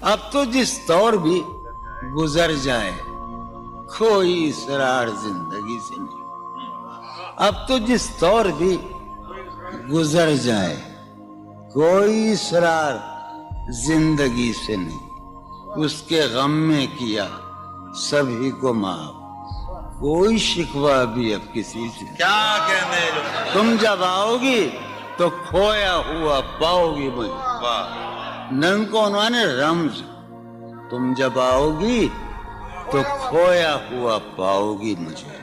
اب تو جس طور بھی گزر جائے کوئی اسرار زندگی سے نہیں. اب تو جس طور بھی گزر جائے کوئی اسرار زندگی سے نہیں. اس کے غم میں کیا سبھی کو معاف, کوئی شکوہ بھی اب کسی سے. کیا کہنے لوگ. تم جب آؤ گی تو کھویا ہوا پاؤ گی مجھے. واہ. نن کو عنوان ہے رمز. تم جب آؤ گی تو کھویا ہوا پاؤ گی مجھے.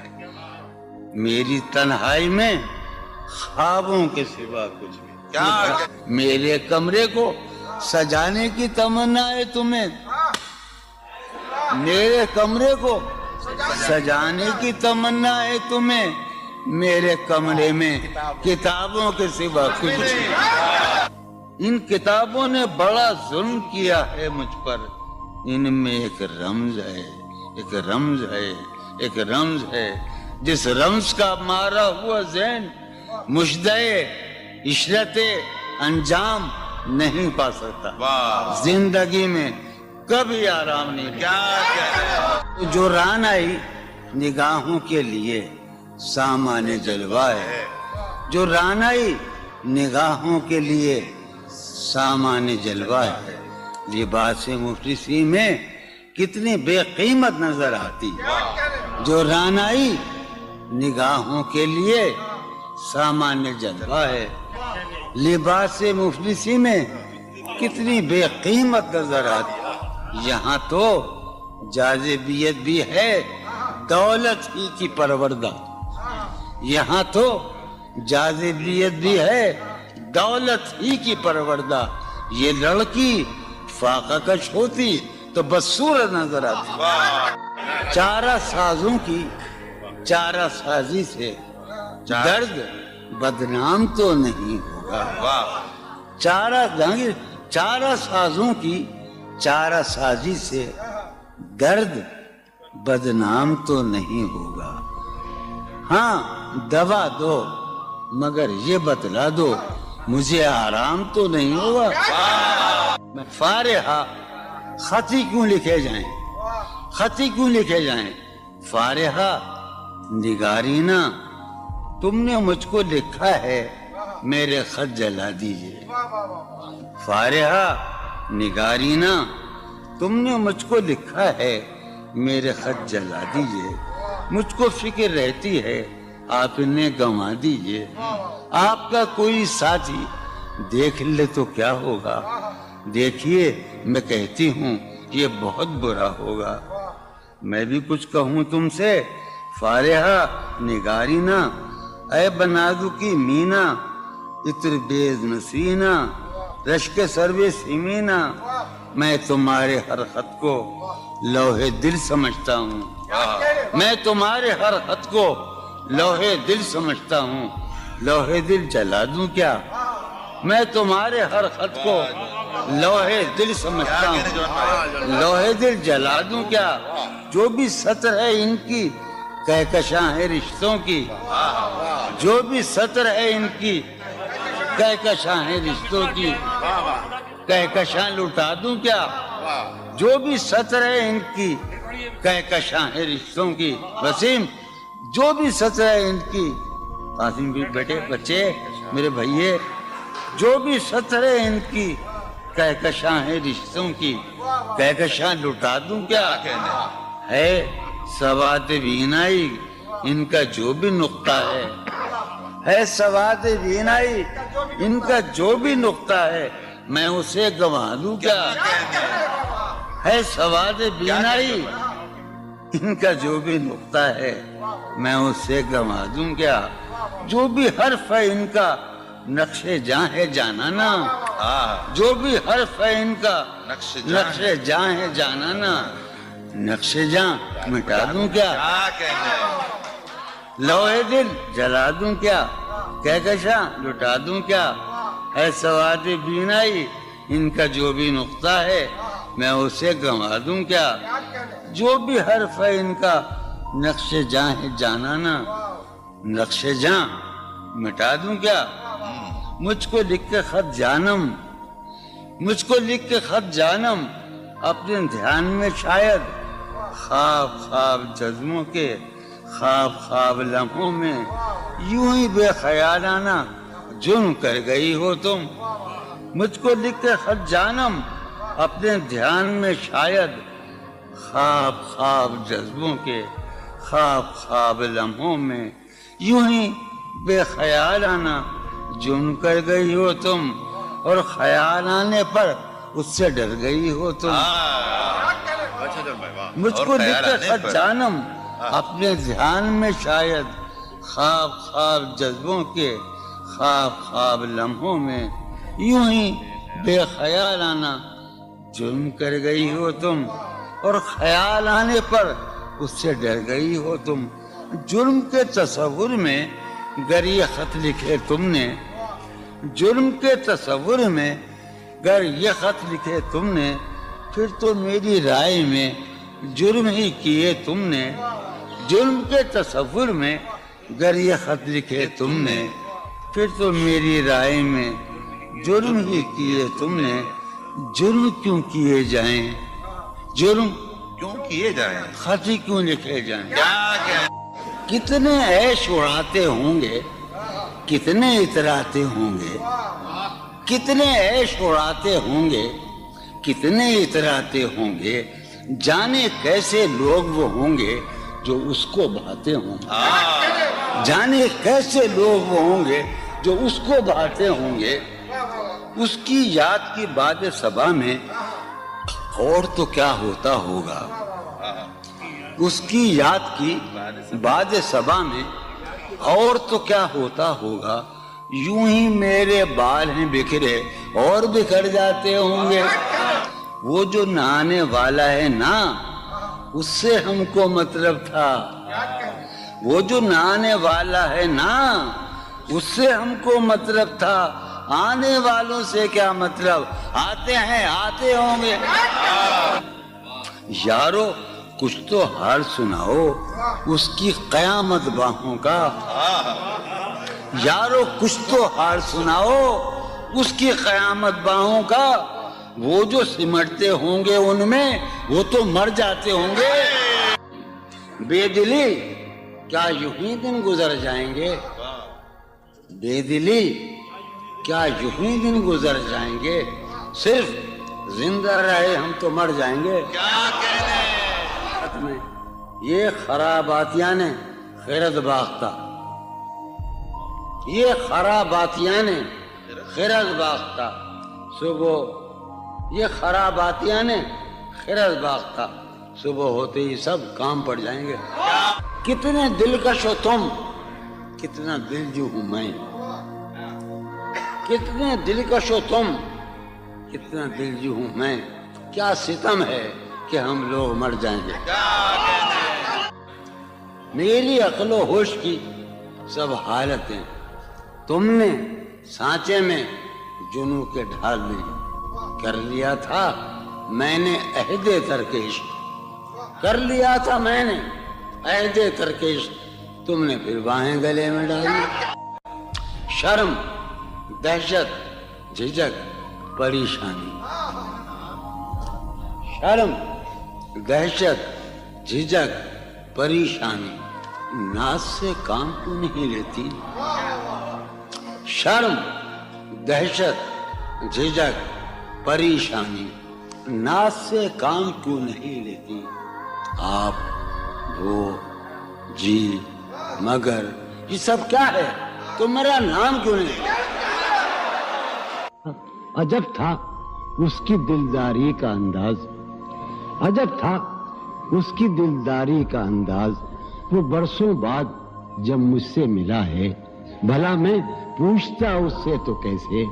میری تنہائی میں خوابوں کے سوا کچھ بھی. کیا میرے کمرے کو سجانے کی تمنا ہے تمہیں. میرے کمرے کو سجانے کی تمنا ہے تمہیں. میرے کمرے میں کتابوں کے سوا کچھ نہیں. ان کتابوں نے بڑا ظلم کیا ہے مجھ پر. ان میں ایک رمز ہے, ایک رمز ہے, ایک رمز ہے. جس رمز کا مارا ہوا ذہن مشدہ عشرت انجام نہیں پا سکتا. واہ. زندگی میں کبھی آرام نہیں. کیا کہنے. جو ران آئی نگاہوں کے لیے سامان جلوہ ہے. جو ران آئی نگاہوں کے لیے سامان جلوہ ہے. لباس مفلسی میں کتنی بے قیمت نظر آتی. جو ران آئی نگاہوں کے لیے سامان جلوہ ہے. لباس مفلسی میں کتنی بے قیمت نظر آتی. یہاں تو جاذبیت بھی ہے دولت ہی کی پروردہ. یہاں تو جاذبیت بھی ہے دولت ہی کی پروردہ. یہ لڑکی فاقہ کش ہوتی تو بدصورت نظر آتی. چارہ سازوں کی چارہ سازی سے درد بدنام تو نہیں ہوگا. واہ. چارہ سازوں کی چارہ سازی سے درد بدنام تو نہیں ہوگا. ہاں دوا دو مگر یہ بتلا دو مجھے آرام تو نہیں ہوگا. فارحہ خطی کیوں لکھے جائیں, خطی کیوں لکھے جائیں. فارحہ نگارینا تم نے مجھ کو لکھا ہے میرے خط جلا دیجئے. فارحہ نگارینا تم نے مجھ کو لکھا ہے میرے خط جلا دیجئے. مجھ کو فکر رہتی ہے آپ انہیں گنوا دیجئے. آپ کا کوئی ساتھی دیکھ لے تو کیا ہوگا. دیکھیے میں کہتی ہوں یہ بہت برا ہوگا. میں بھی کچھ کہوں تم سے. فارحہ نگارینا اے بنادو کی مینا عطر بیز نسینا رشک سروے سیمینا. میں تمہارے ہر خط کو لوہے دل سمجھتا ہوں. میں تمہارے ہر خط کو لوہے دل سمجھتا ہوں. لوہے دل جلا دوں کیا. میں تمہارے ہر خط کو لوہے دل سمجھتا ہوں. لوہے دل جلا دوں کیا. جو بھی سطر ہے ان کی کہکشاں ہے رشتوں کی. جو بھی سطر ہے ان کی کہکشاں ہے رشتوں کی. کہکشاں لٹا دوں کیا. جو بھی سطر ہے ان کی کہکشاں ہے رشتوں کی. وسیم جو بھی سطر ہے ان کی. قاسم بھی بیٹے بچے میرے بھائیے جو بھی سطر ہے ان کی کہکشاں ہے رشتوں کی. کہکشاں لٹا دوں کیا. ہے سواد بینائی ان کا جو بھی نقطہ ہے سواد بینائی ان کا جو بھی نقطہ ہے میں اسے گنوا دوں کیا. ہے سواد بینائی ان کا جو بھی نقطہ ہے میں اسے گنوا دوں کیا. جو بھی حرف ہے ان کا نقش جاں ہے جانانا. جو بھی حرف ہے ان کا نقش جاں ہے جانانا. نقش جاں مٹا دوں کیا. لوہے دل جلا دوں کیا. کہکشاں لٹا دوں کیا. ہے سواد بینائی ان کا جو بھی نقطہ ہے میں اسے گنوا دوں کیا. جو بھی حرف ہے ان کا نقش جاں ہے جانانا. نقش جاں مٹا دوں کیا. مجھ کو لکھ کے خط جانم مجھ کو لکھ کے خط جانم اپنے دھیان میں شاید خواب خواب جذبوں کے خواب خواب لمحوں میں یوں ہی بے خیالانہ جرم کر گئی ہو تم. مجھ کو لکھ کے خط جانم اپنے دھیان میں شاید خواب خواب جذبوں کے خواب خواب لمحوں میں یوں ہی بے خیالانہ جرم کر گئی ہو تم, اور خیال آنے پر اس سے ڈر گئی ہو تم. مجھ کو لکھ کے خط جانم اپنے دھیان میں شاید خواب خواب جذبوں کے خواب خواب لمحوں میں یوں ہی بے خیالانہ جرم کر گئی ہو تم, اور خیال آنے پر اس سے ڈر گئی ہو تم. جرم کے تصور میں گر یہ خط لکھے تم نے, جرم کے تصور میں گر یہ خط لکھے تم نے, پھر تو میری رائے میں جرم ہی کیے تم نے. جرم کے تصور میں گر یہ خط لکھے تم نے, پھر تو میری رائے میں جرم ہی کیے تم نے. جرم کیوں کیے جائیں, جرم کیوں کیے جائیں, خط ہی کیوں لکھے جائیں. کیا کتنے عیش اڑاتے ہوں گے, کتنے اتراتے ہوں گے, کتنے عیش اڑاتے ہوں گے, کتنے اتراتے ہوں گے, جانے کیسے لوگ وہ ہوں گے جو اس کو بھاتے ہوں گے. جانے کیسے لوگ وہ ہوں گے جو اس کو بھاتے ہوں گے. اس کی یاد کی باد صبا میں اور تو کیا ہوتا ہوگا, اس کی یاد کی باد صبا میں اور تو کیا ہوتا ہوگا. یوں ہی میرے بال ہیں بکھرے اور بکھر جاتے ہوں گے. وہ جو نہانے والا ہے نا, اس سے ہم کو مطلب تھا. وہ جو نہانے والا ہے نا, اس سے ہم کو مطلب تھا. آنے والوں سے کیا مطلب, آتے ہیں آتے ہوں گے. یارو کچھ تو حال سناؤ اس کی قیامت باہوں کا. یارو کچھ تو حال سناؤ اس کی قیامت باہوں کا. وہ جو سمٹتے ہوں گے ان میں وہ تو مر جاتے ہوں گے. بے دلی کیا یوں ہی دن گزر جائیں گے, بے دلی کیا یوں ہی دن گزر جائیں گے. صرف زندہ رہے ہم تو مر جائیں گے. یہ خراباتیاں نے خیرت باختہ, یہ خراباتیاں نے خیرت باختہ. صبح یہ خراباتیاں نے خیرت باختہ, صبح ہوتے ہی سب کام پڑ جائیں گے. کتنے دلکش ہو تم, کتنا دلجو ہوں میں. کتنے دلکش ہو تم, کتنا دلجو ہوں میں. کیا ستم ہے کہ ہم لوگ مر جائیں گے. میری عقل و ہوش کی سب حالتیں تم نے سانچے میں جنوں کے ڈھال میں کر لیا تھا. میں نے عہد ترکش کر لیا تھا, میں نے عہد ترکش, تم نے پھر باہیں گلے میں ڈالی. شرم دہشت جھجک پریشانی, شرم دہشت جھجک پریشانی, ناز سے کام کیوں نہیں لیتی. شرم دہشت جھجک پریشانی, ناز سے کام کیوں نہیں لیتی. آپ وہ جی مگر یہ سب کیا ہے, تو میرا نام کیوں نہیں. عجب تھا اس کی دلداری کا انداز, عجب تھا اس کی دلداری کا انداز. وہ برسوں بعد جب مجھ سے ملا ہے, بھلا میں پوچھتا اس سے تو کیسے,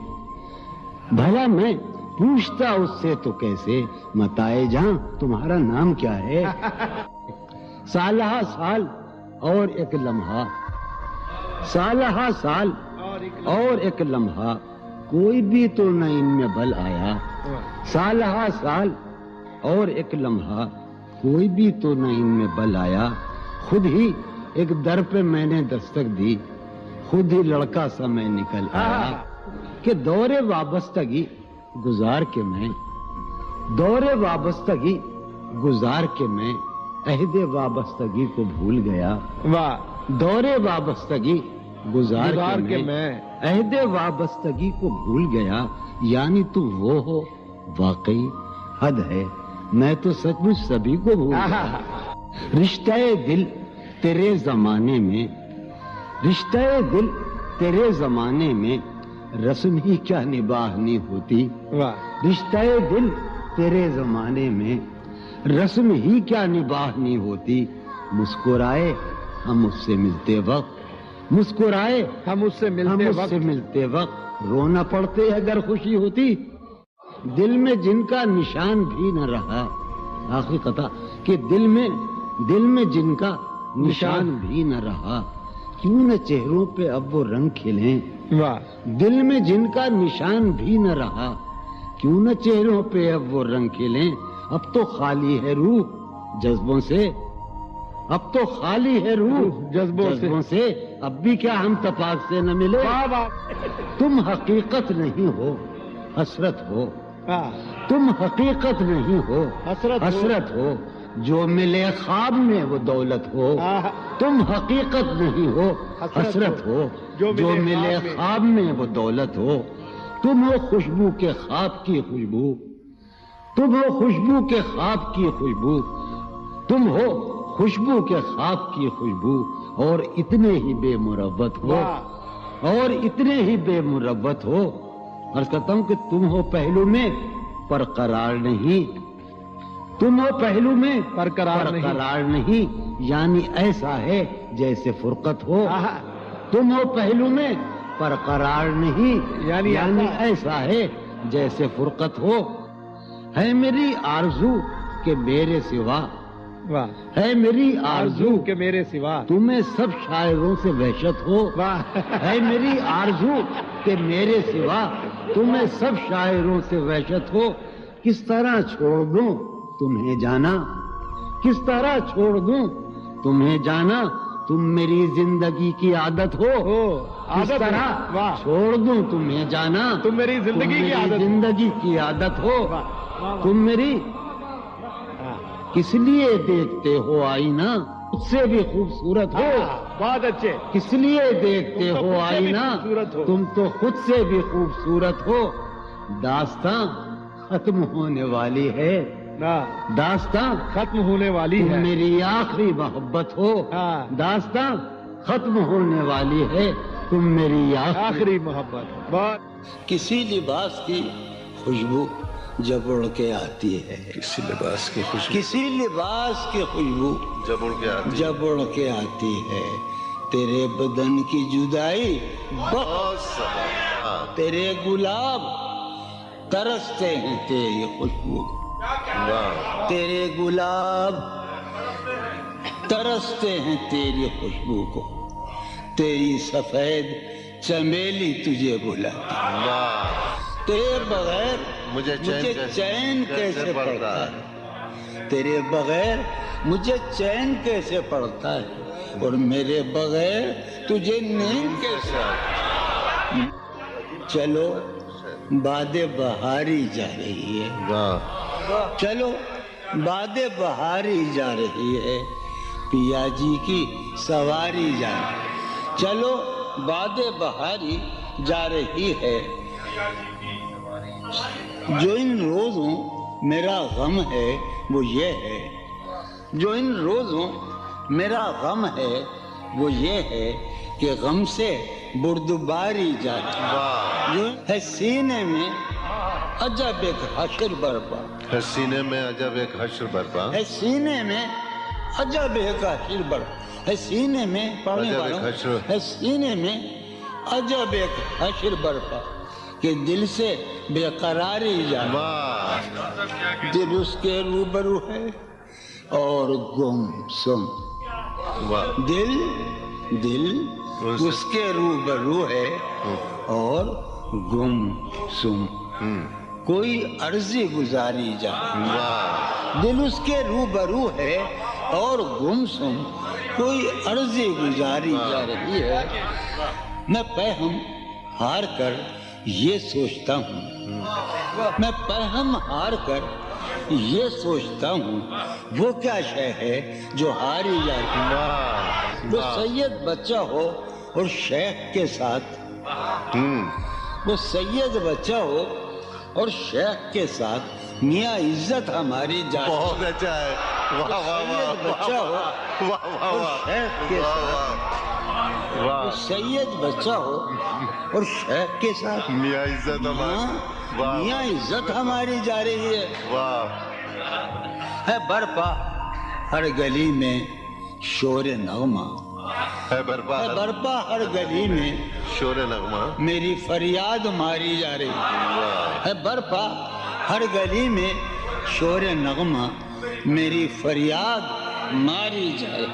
بھلا میں پوچھتا اس سے تو کیسے, متائے جہاں تمہارا نام کیا ہے. سالہ سال اور ایک لمحہ, سالہ سال اور ایک لمحہ, کوئی بھی تو نہ ان میں بل آیا. سالہ سال اور ایک لمحہ, کوئی بھی تو نہ ان میں بل آیا. خود ہی ایک در پہ میں نے دستک دی, خود ہی لڑکا سا میں نکل آیا. کہ دورے وابستگی گزار کے میں دور وابستگی گزار کے میں عہد وابستگی کو بھول گیا. واہ. دور وابستگی گزار کے میں عہد وابستگی کو بھول گیا. یعنی تو وہ ہو واقعی حد ہے، میں تو سچ مچ سبھی کو بھول گیا. رشتہ دل تیرے زمانے میں، رشتہ دل تیرے زمانے میں رسم ہی کیا نباہنی ہوتی. رشتہ دل تیرے زمانے میں رسم ہی کیا نباہنی ہوتی. مسکرائے ہم اس سے ملتے وقت، مسکرائے ہم اس سے ملتے وقت رونا پڑتے اگر خوشی ہوتی. دل میں جن کا نشان بھی نہ رہا، آخری قطع، کہ دل میں جن کا نشان بھی نہ رہا، کیوں نہ چہروں پہ اب وہ رنگ کھلیں. دل میں جن کا نشان بھی نہ رہا، کیوں نہ چہروں پہ اب وہ رنگ کھلیں. اب تو خالی ہے روح جذبوں سے، اب تو خالی ہے روح جذبوں سے، اب بھی کیا ہم تفاق سے نہ ملے. تم حقیقت نہیں ہو حسرت ہو، تم حقیقت نہیں ہو حسرت ہو، جو ملے خواب میں وہ دولت ہو. تم حقیقت نہیں ہو حسرت ہو، جو ملے خواب میں وہ دولت ہو. تم ہو خوشبو کے خواب کی خوشبو، تم ہو خوشبو کے خواب کی خوشبو، تم ہو خوشبو کے خواب کی خوشبو، اور اتنے ہی بے مروت ہو، اور اتنے ہی بے مروت ہو. عرض کرتا ہوں کہ تم ہو پہلو میں پر قرار نہیں، تم ہو پہلو میں پر قرار نہیں، یعنی ایسا ہے جیسے فرقت ہو. تم ہو پہلو میں پر قرار نہیں، یعنی ایسا ہے جیسے فرقت ہو. ہے میری آرزو کہ میرے سوا، ہے میری آرزو کہ میرے سوا تمہیں سب شاعروں سے وحشت ہو. ہے میری آرزو کہ میرے سوا تمہیں سب شاعروں سے وحشت ہو. کس طرح چھوڑ دوں تمہیں جانا، کس طرح چھوڑ دوں تمہیں جانا، تم میری زندگی کی عادت ہو. کس طرح چھوڑ دوں تمہیں جانا، تم میری زندگی کی عادت ہو. تم میری کس لیے دیکھتے ہو آئینہ خود سے بھی خوبصورت ہو. بہت اچھے. کس لیے دیکھتے ہو آئینہ تم تو خود سے بھی خوبصورت ہو. داستاں ختم ہونے والی ہے، داستاں ختم ہونے والی تم ہے، میری آخری محبت ہو. داستاں ختم ہونے والی ہے، تم میری آخری محبت. بہت. کسی لباس کی خوشبو جب اڑ کے آتی ہے، کسی لباس کی خوشبو کسی لباس کی خوشبو جب اڑ کے آتی جب اڑ کے آتی ہے، تیرے بدن کی جدائی بہت سبا. تیرے گلاب ترستے ہیں تیری خوشبو، تیرے گلاب ترستے ہیں تیری خوشبو کو. تیری سفید چمیلی تجھے بلاتی، تیرے بغیر مجھے چین کیسے پڑتا ہے، تیرے بغیر مجھے چین کیسے پڑتا ہے، اور میرے بغیر تجھے نیند کیسے آتی ہے. چلو باد بہاری جا رہی ہے، چلو باد بہاری جا رہی ہے، پیا جی کی سواری جا رہی ہے. چلو باد بہاری جا رہی ہے. جو ان روزوں میرا غم ہے وہ یہ ہے، جو ان روزوں میرا غم ہے وہ یہ ہے کہ غم سے بردباری جاتی جو ہے سینے میں عجب ایک حشر برپا، ہے سینے میں عجب ایک حشر برپا، ہے سینے میں عجب ایک حشر برپا، ہے سینے میں پڑھنے والوں ہے سینے میں عجب ایک حشر برپا، کہ دل سے بے قراری جاتی، دل اس کے روبرو ہے اور گم سم، دل اس کے روبرو ہے اور گم سم، کوئی عرضی گزاری جائے. دل اس کے روبرو ہے اور گم سم، کوئی عرضی گزاری جا رہی ہے. میں پہم ہار کر یہ سوچتا ہوں، میں پہم ہار کر یہ سوچتا ہوں وہ کیا شے ہے جو ہاری جاتی ہے. واہ وہ سید بچہ ہو اور شیخ کے ساتھ، وہ سید بچہ ہو اور شیخ کے ساتھ میاں عزت ہماری جاتی ہے. بہت اچھا ہے. واہ واہ واہ سید بچہ ہو واہ واہ اور واہ شیخ کے ساتھ، وہ واہ. سید بچہ ہو اور شیخ کے ساتھ میاں عزت ہماری. واہ میاں عزت ہماری جا رہی ہے. واہ. ہے برپا ہر گلی میں شور نغمہ، ہے برپا ہے برپا ہر گلی میں شور نغمہ. میری فریاد ماری جا رہی واہ. ہے. برپا ہر گلی میں شور نغمہ میری فریاد ماری جائے.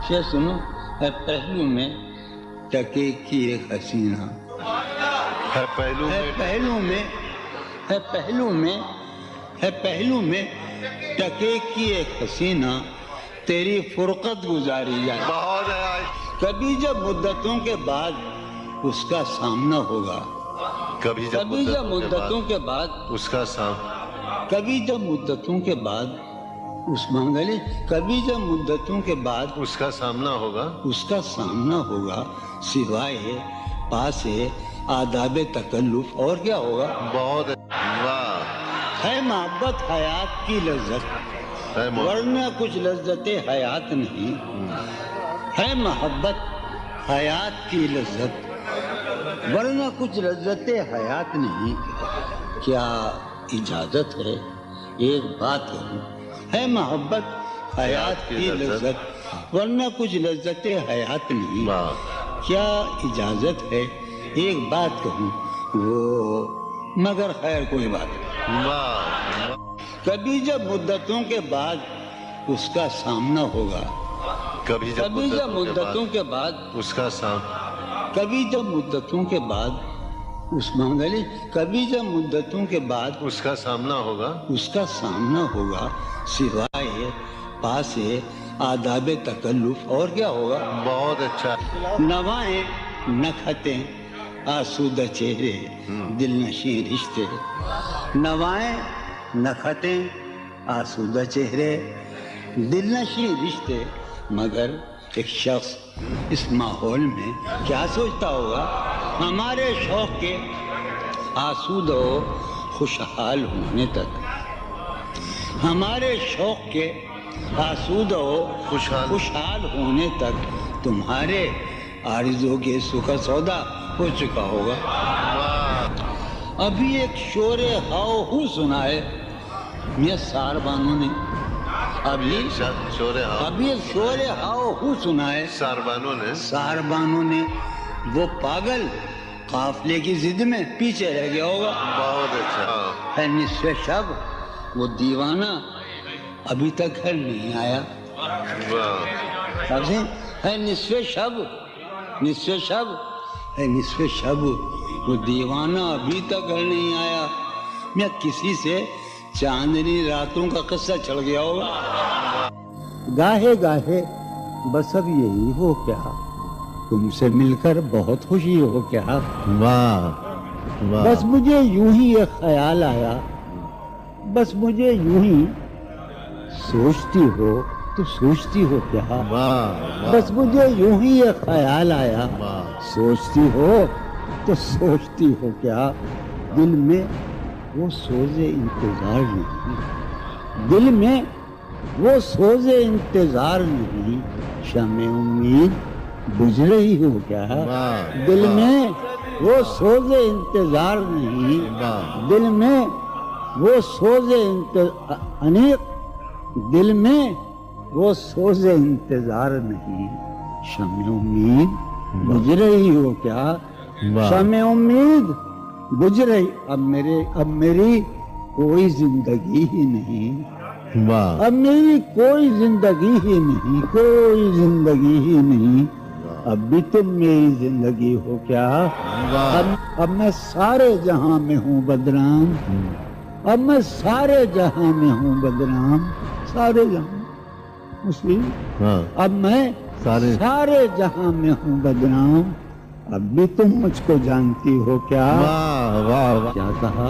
یہ سنو، ہے پہلو میں ٹکے کی ایک حسینہ، ہے پہلو ہے میں پہلو میں، ہے پہلو میں، ہے پہلو میں ٹکے کی ایک حسینہ تیری فرقت گزاری جائے. بہت ہے. کبھی جب مدتوں کے بعد اس کا سامنا ہوگا، کبھی کبھی جب مدتوں کے بعد، اس کا سام کبھی جب مدتوں کے بعد اس منگلی، کبھی جب مدتوں کے بعد اس کا سامنا ہوگا. اس کا سامنا ہوگا، سوائے پاس آداب تکلف اور کیا ہوگا. بہت ہے. واہ. ہے محبت حیات کی لذت، ہے ورنہ کچھ لذت حیات نہیں. ہے محبت حیات کی لذت، ورنہ کچھ لذت حیات نہیں. کیا اجازت ہے ایک بات کہوں؟ ہے محبت حیات کی لذت، ورنہ کچھ لذت حیات نہیں. واہ. کیا اجازت ہے ایک بات کہوں؟ وہ مگر خیر کوئی بات نہیں. واہ. کبھی جب مدتوں کے بعد اس کا سامنا ہوگا، کبھی جب کبھی جب مدتوں کے بعد، اس کا سام کبھی جب مدتوں کے بعد اس منگلی، کبھی جب مدتوں کے بعد اس کا سامنا ہوگا. اس کا سامنا ہوگا، سوائے پاس آداب تکلف اور کیا ہوگا. بہت اچھا. نوائیں نکھتیں آسودہ چہرے دل نشیں رشتے. نوائیں نکھتیں آسودہ چہرے دل نشیں رشتے. مگر ایک شخص اس ماحول میں کیا سوچتا ہوگا؟ ہمارے شوق کے آسودہ و خوشحال ہونے تک، ہمارے شوق کے آسودہ و خوشحال ہونے تک تمہارے آرزو کے سکھ سودا ہو چکا ہوگا. ابھی ایک شور ہاؤ ہو سنا ہے میاں ساربانوں نے، ابھی ایک شور ہاؤ ہو سنا ہے ساربانوں نے. وہ پاگل قافلے کی ضد میں پیچھے رہ گیا ہوگا. بہت اچھا. ہے نصف شب وہ دیوانہ ابھی تک گھر نہیں آیا. واہ. ہے نصف شب، نصف شب، ہے نصف شب وہ دیوانہ ابھی تک گھر نہیں آیا. میں کسی سے چاندنی راتوں کا قصہ چڑھ گیا ہوگا. گاہے گاہے بس اب یہی ہو کیا، تم سے مل کر بہت خوشی ہو کیا. واہ. بس مجھے یوں ہی ایک خیال آیا، بس مجھے یوں ہی سوچتی ہو تو سوچتی ہو کیا. بس مجھے یوں ہی ایک خیال آیا، سوچتی ہو تو سوچتی ہو کیا. دل میں وہ سوز انتظار نہیں، دل میں وہ سوز انتظار نہیں. شمع امید بجھ رہی ہو کیا. دل میں وہ سوز انتظار نہیں، دل میں وہ سوز انیق، دل میں وہ سوز انتظار نہیں. شمع امید بجھ رہی ہو کیا. شمع امید بجھ رہی. اب میری کوئی زندگی ہی نہیں، اب میری کوئی زندگی ہی نہیں، کوئی زندگی ہی نہیں. اب بھی تم میری زندگی ہو کیا. اب میں سارے جہاں میں ہوں بدنام، اب میں سارے جہاں میں ہوں بدنام. سارے جہاں مسلم، اب میں سارے جہاں میں ہوں بدنام. اب بھی تم مجھ کو جانتی ہو کیا. کیا کہا؟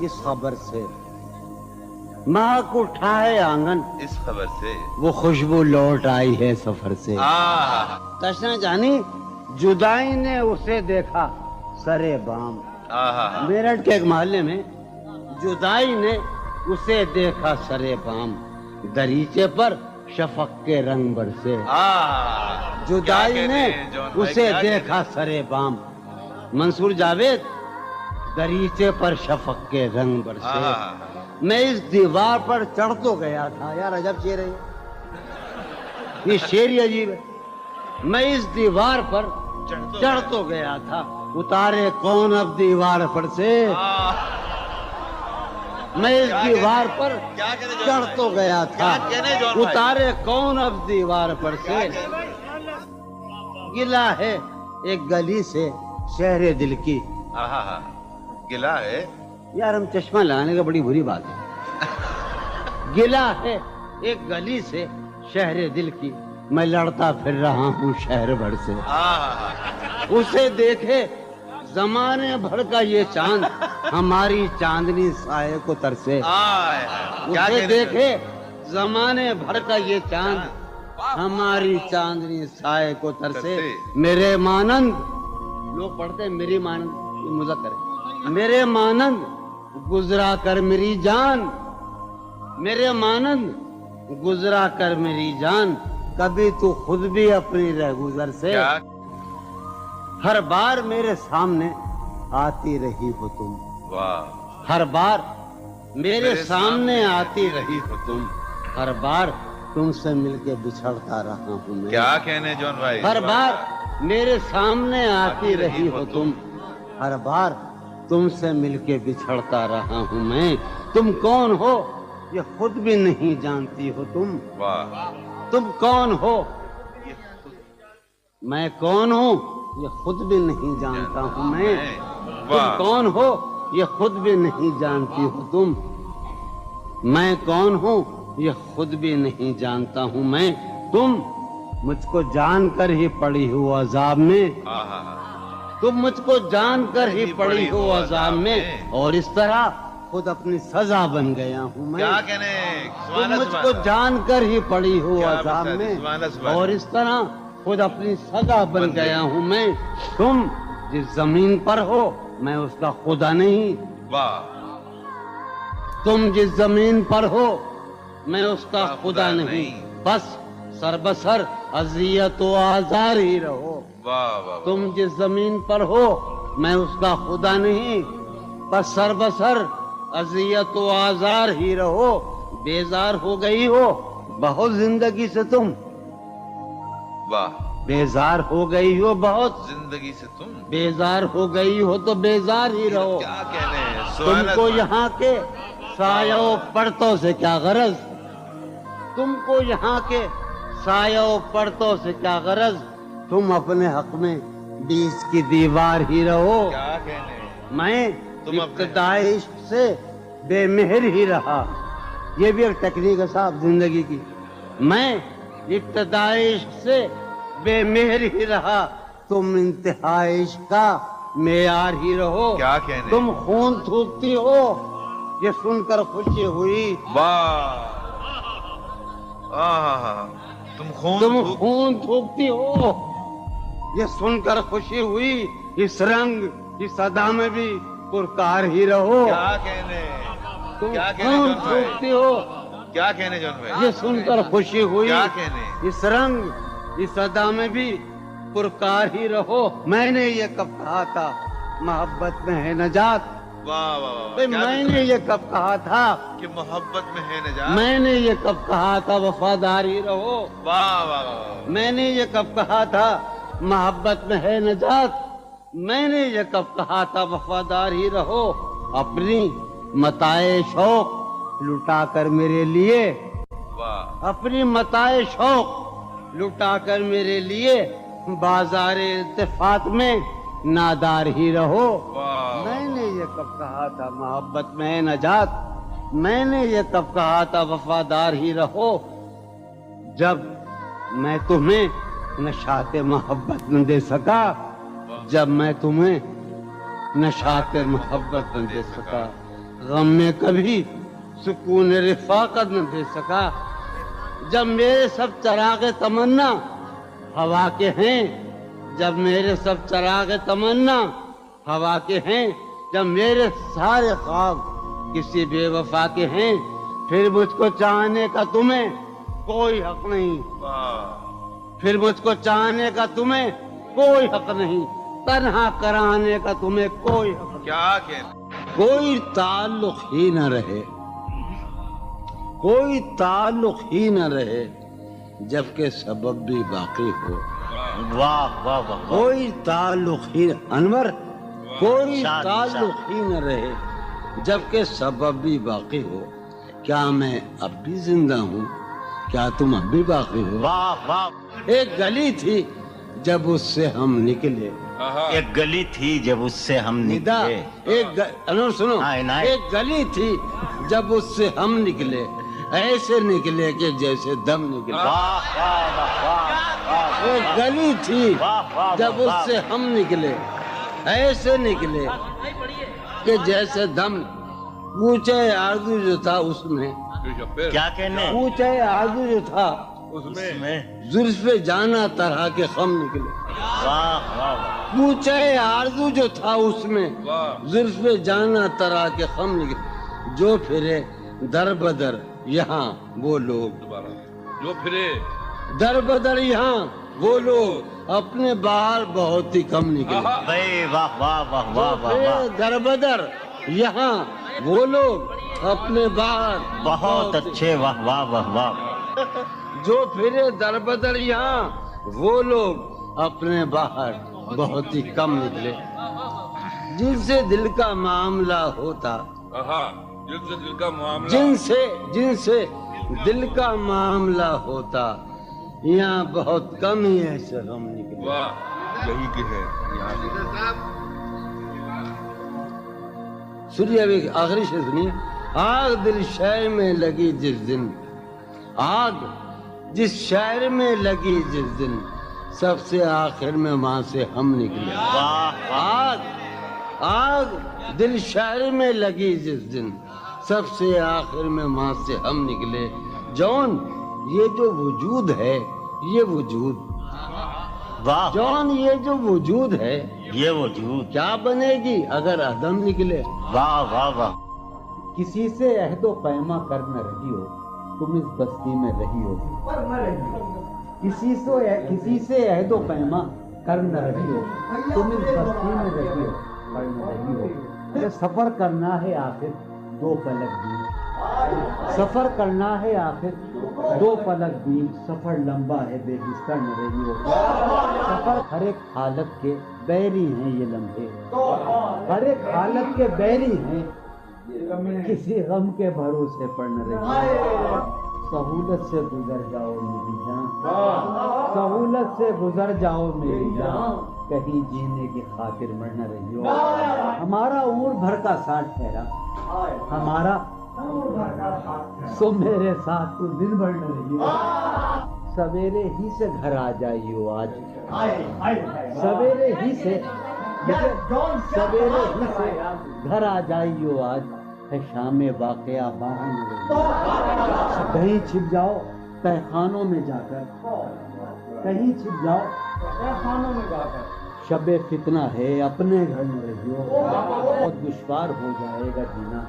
اس خبر سے مہک اٹھا ہے آنگن اس خبر سے وہ خوشبو لوٹ آئی ہے سفر سے تشنا جانی جدائی نے اسے دیکھا سرے بام میرٹھ کے ایک محلے میں جدائی نے اسے دیکھا سرے بام دریچے پر شفق کے رنگ برسے جدائی نے اسے دیکھا سرے بام منصور جاوید دریچے پر شفق کے رنگ برسے میں اس دیوار پر چڑھ تو گیا تھا یار عجب شعر ہے یہ شعر ہی عجیب ہے میں اس دیوار پر چڑھ تو گیا تھا اتارے کون اب دیوار پر سے میں اس دیوار پر چڑھ تو گیا تھا اتارے کون اب دیوار پر سے گلا ہے ایک گلی سے شہر دل کی گلا ہے یار ہم چشمہ لگانے کا بڑی بری بات ہے گلا ہے ایک گلی سے شہر دل کی میں لڑتا پھر رہا ہوں شہر بھر سے اسے دیکھے زمانے بھر کا یہ چاند ہماری چاندنی سائے کو ترسے اسے دیکھے زمانے بھر کا یہ چاند ہماری چاندنی سائے کو ترسے میرے مانند لوگ پڑھتے ہیں میری مانند یہ مذکر ہے میرے مانند گزرا کر میری جان میرے مانند گزرا کر میری جان کبھی تو خود بھی اپنی رہ گزر سے ہر بار میرے سامنے آتی رہی ہو تم ہر بار میرے سامنے آتی رہی ہو تم ہر بار تم سے مل کے بچھڑتا رہا ہوں میں کیا کہنے جون بھائی ہر بار میرے سامنے آتی رہی ہو تم ہر بار تم سے مل کے بچھڑتا رہا ہوں میں تم کون ہو یہ خود بھی نہیں جانتی ہو تم کون ہو میں کون ہوں یہ خود بھی نہیں جانتا ہوں میں تم کون ہو یہ خود بھی نہیں جانتی ہو تم میں کون ہوں یہ خود بھی نہیں جانتا ہوں میں تم مجھ کو جان کر ہی پڑی ہو عذاب میں تم مجھ کو جان کر ہی پڑی ہو عذاب میں اور اس طرح خود اپنی سزا بن گیا ہوں میں تم مجھ کو جان کر ہی پڑی ہو عذاب میں اور اس طرح خود اپنی سزا بن گیا ہوں میں تم جس زمین پر ہو میں اس کا خدا نہیں تم جس زمین پر ہو میں اس کا خدا نہیں بس سر بسر اذیت و آزار ہی رہو تم جس زمین پر ہو میں اس کا خدا نہیں بس سر بسر اذیت و آزار ہی رہو بیزار ہو گئی ہو بہت زندگی سے تم بیزار ہو گئی ہو بہت زندگی سے تم بیزار ہو گئی ہو تو بیزار ہی رہو تم کو یہاں کے سایہ و پرتوں سے کیا غرض تم کو یہاں کے سایہ و پرتوں سے کیا غرض تم اپنے حق میں بیچ کی دیوار ہی رہو میں ابتدائی عشق سے بے مہر ہی رہا یہ بھی ایک ٹیکنیک ہے صاحب زندگی کی میں ابتدائی عشق سے بے مہر ہی رہا تم انتہائی عشق کا معیار ہی رہو تم خون تھوکتی ہو یہ سن کر خوشی ہوئی تم خون تھوکتی ہو یہ سن کر خوشی ہوئی اس رنگ اس ادا میں بھی پرکار ہی رہو تم خون تھوکتی ہو کیا کہنے جون بھائی یہ سن کر خوشی ہوئی اس رنگ اس ادا میں بھی پرکار ہی رہو میں نے یہ کب کہا تھا محبت میں ہے نجات میں نے یہ کب کہا تھا کہ محبت میں ہے نجات میں نے یہ کب کہا تھا وفاداری رہو میں نے یہ کب کہا تھا محبت میں ہے نجات میں نے یہ کب کہا تھا وفاداری رہو اپنی متاع شوق لٹا کر میرے لیے اپنی متاع شوق لٹا کر میرے لیے بازار التفات میں نادار ہی رہو میں نے یہ کب کہا تھا محبت میں ہے نجات میں نے یہ کب کہا تھا وفادار ہی رہو جب میں تمہیں نشاط محبت نہ دے سکا جب میں تمہیں نشاط محبت نہ دے سکا غم میں کبھی سکون رفاقت نہ دے سکا، جب میرے سب چراغ تمنا ہوا کے ہیں، جب میرے سب چراغ تمنا ہوا کے ہیں، جب میرے سارے خواب کسی بے وفا کے ہیں، پھر مجھ کو چاہنے کا تمہیں کوئی حق نہیں، پھر مجھ کو چاہنے کا تمہیں کوئی حق نہیں، تنہا کرانے کا تمہیں کوئی حق نہیں۔ کیا کہ کوئی تعلق ہی نہ رہے، کوئی تعلق ہی نہ رہے جبکہ سبب بھی باقی ہو۔ واہ واہ واہ کوئی تعلق ہی انور، کوئی تعلق ہی نہ رہے جبکہ سبب بھی باقی ہو۔ کیا میں اب بھی زندہ ہوں؟ کیا تم اب بھی باقی ہو؟ واہ واہ ایک گلی تھی جب اس سے ہم نکلے، ایک گلی تھی جب اس سے ہم ندا نکلے، انور سنو، ہاں، عنایت۔ ایک گلی تھی جب اس سے ہم نکلے، ایسے نکلے کہ جیسے دم نکلے۔ واہ واہ واہ واہ ایک گلی تھی واہ واہ جب اس سے ہم نکلے، ایسے نکلے کہ جیسے دم۔ پوچھے آرزو جو تھا اس میں، کیا کہنے پوچھے آرزو جو تھا اس اس میں زلف پہ جانا طرح کے خم نکلے۔ واہ واہ واہ پوچھے آرزو جو تھا اس میں زلف پہ جانا طرح کے خم نکلے۔ جو پھرے در بدر یہاں وہ لوگ، جو پھرے در بدر یہاں وہ لوگ، اپنے باہر بہت ہی کم نکلے۔ بھائی واہ واہ واہ جو واہ واہ پھرے واہ در بدر یہاں وہ لوگ، اپنے باہر بہت اچھے، واہ واہ واہ واہ جو پھرے در بدر یہاں وہ لوگ، اپنے باہر بہت ہی کم نکلے۔ جن سے دل کا معاملہ ہوتا، جن سے دل کا معاملہ، جن سے دل کا معاملہ ہوتا، یہاں بہت کم ہی ایسے غم نکلے۔ واہ یہی کہ ہے یہاں سے۔ سنیے ابھی آخری شعر سنیے۔ آگ دل شہر میں لگی جس دن، آگ جس شہر میں لگی جس دن، سب سے آخر میں وہاں سے ہم نکلے۔ آگ آگ دل شہر میں لگی جس دن، سب سے آخر میں وہاں سے ہم نکلے۔ جون یہ جو وجود ہے، یہ وجود، واہ جون یہ جو وجود ہے، یہ وجود، کیا بنے گی اگر عدم نکلے۔ واہ واہ واہ کسی سے عہد و پیما کر نہ رہی ہو، تم اس بستی میں رہی ہو۔ کسی سے عہد و پیما کر نہ رہی ہو، تم اس بستی میں رہی ہو، کر نہ رہی ہو۔ یہ سفر کرنا ہے آخر دو پلک بھی، سفر کرنا ہے آخر دو پلک بھی، سفر لمبا ہے بے بستر نہ رہی ہو۔ سفر ہر ایک حالت کے بیری ہیں یہ لمحے، ہر ایک حالت کے بیری ہیں، کسی غم کے بھروسے پر نہ رہی ہو۔ سہولت سے گزر جاؤ میری جان، سہولت سے گزر جاؤ میری جان، کہیں جینے کی خاطر مر نہ رہی ہو۔ ہمارا عمر بھر کا ساتھ ٹھہرا، ہمارا سو میرے ساتھ تو دن بھر نہ رہی ہو۔ سویرے ہی سے گھر آ جائیو آج، سویرے ہی سے گھر آ جائیو آج، ہے شام واقعہ باہر نہ رہی ہو۔ کہیں چھپ جاؤ تہخانوں میں جا کر، کہیں چھپ جاؤ تہخانوں میں جا کر، شب فتنہ ہے اپنے گھر میں رہی ہو۔ بہت دشوار ہو جائے گا جینا،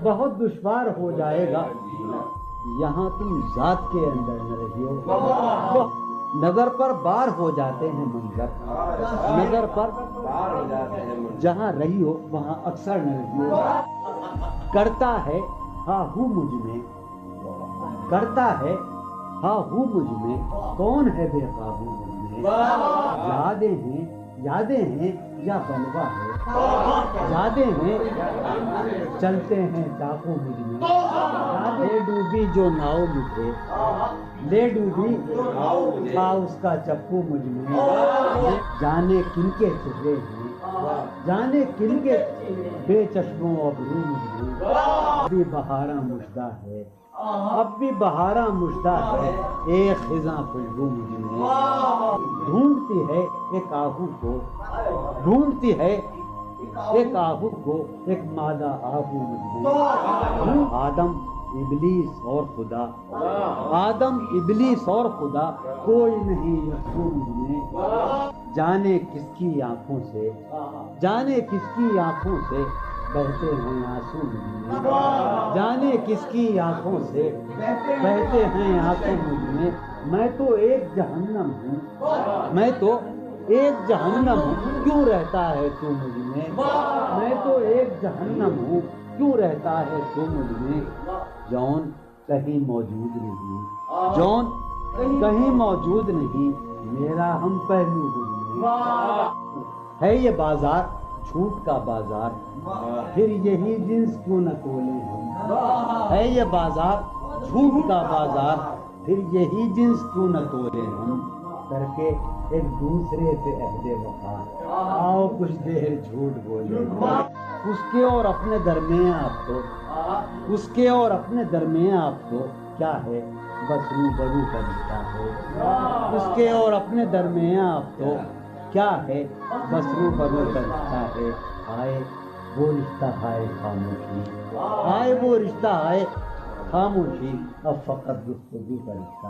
بہت دشوار ہو جائے گا یہاں تم ذات کے اندر نہ رہی ہو۔ نظر پر بار ہو جاتے ہیں منظر، نظر پر جہاں رہی ہو وہاں اکثر نہ رہی ہو۔ کرتا ہے ہاں ہوں مجھ میں، کرتا ہے ہاں ہوں مجھ میں، کون ہے بے قابو مجھ میں۔ یادیں ہیں یا بلوا ہے، یادیں ہیں چلتے ہیں ڈاکو مجھ میں۔ لے ڈوبی جو ناؤ مجھے، لے ڈوبی تھا اس کا چپو مجھ میں۔ جانے کن کے چہرے ہیں، جانے کن کے بے چشموں ابرو مجھ میں۔ ابھی بہاراں مژدہ ہے، اب بھی بہاراں مژدہ ہے، ایک خزاں خوشبو مجھ میں۔ ڈھونڈتی ہے ایک آہو کو، ڈھونڈتی ہے ایک آہو کو ایک مادہ آہو مجھ میں، آدم ابلیس اور خدا، آدم ابلیس اور خدا، کوئی نہیں یسوع مجھ میں، جانے کس کی آنکھوں سے، جانے کس کی آنکھوں سے بہتے ہیں آنسو مجھ میں، جانے کس کی آنکھوں سے بہتے ہیں آنسو مجھ میں تو ایک جہنم ہوں، میں تو ایک جہنم ہوں، کیوں رہتا ہے تو مجھ میں تو ایک جہنم ہوں، کیوں رہتا ہے تو مجھ میں، جون کہیں موجود نہیں، جون کہیں موجود نہیں، میرا ہم پہلو مجھ میں، ہے یہ بازار جھوٹ کا بازار، پھر یہی جنس کیوں نہ تولے ہم، ہے یہ بازار جھوٹ کا بازار، پھر یہی جنس کیوں نہ تولے ہم، کر کے ایک دوسرے سے عہد وفا، آؤ کچھ دیر جھوٹ بولے، اس کے اور اپنے درمیان آپ تو، اس کے اور اپنے درمیان آپ تو کیا ہے، بس روبرو کا رشتہ ہے، اس کے اور اپنے درمیان آپ تو کیا ہے، بس روبرو کا رشتہ ہے، آئے وہ رشتہ آئے خاموشی، آئے وہ رشتہ آئے خاموشی، اب فقط گفتگو کا رشتہ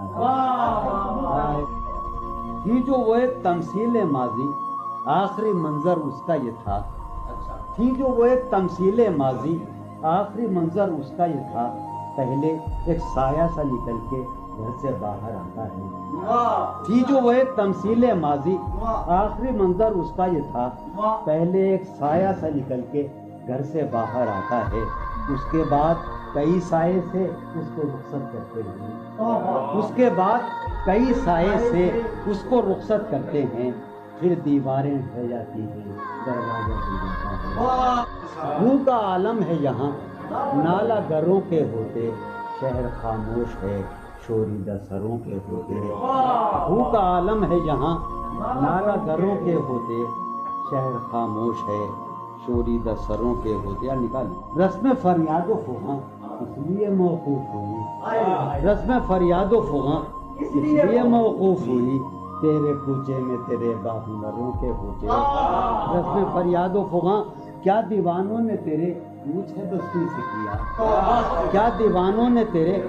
ہے، یہ جو وہ ایک تمثیل ماضی، آخری منظر اس کا یہ تھا، تھی جو وہ ایک تمثیل ماضی، آخری منظر اس کا یہ تھا، پہلے ایک سایہ سا نکل کے گھر سے باہر آتا ہے، تھی جو وہ ایک تمثیل ماضی، آخری منظر اس کا یہ تھا، پہلے ایک سایہ سا نکل کے گھر سے باہر آتا ہے، اس کے بعد کئی سائے سے اس کو رخصت کرتے ہیں، اس کے بعد کئی سائے سے اس کو رخصت کرتے ہیں، پھر دیواریں ڈھہ جاتی ہیں، دروازہ کھل جاتا ہے، روح کا عالم ہے یہاں، نالا گروں کے ہوتے، شہر خاموش ہے، شوریدہ سروں کے ہوتے، روح کا عالم ہے یہاں، نالا گروں کے ہوتے، شہر خاموش ہے، شوریدہ سروں کے ہوتے، نکال رسم فریاد و فغاں اس لیے موقوف ہوئی، رسم فریاد و فغاں اس لیے موقوف ہوئی، تیرے کوچے میں تیرے باہنروں کے ہوتے، رسم فریاد و فغاں کیا دیوانوں نے تیرے پوچھ ہے بستی سے کیا، کیا دیوانوں نے تیرے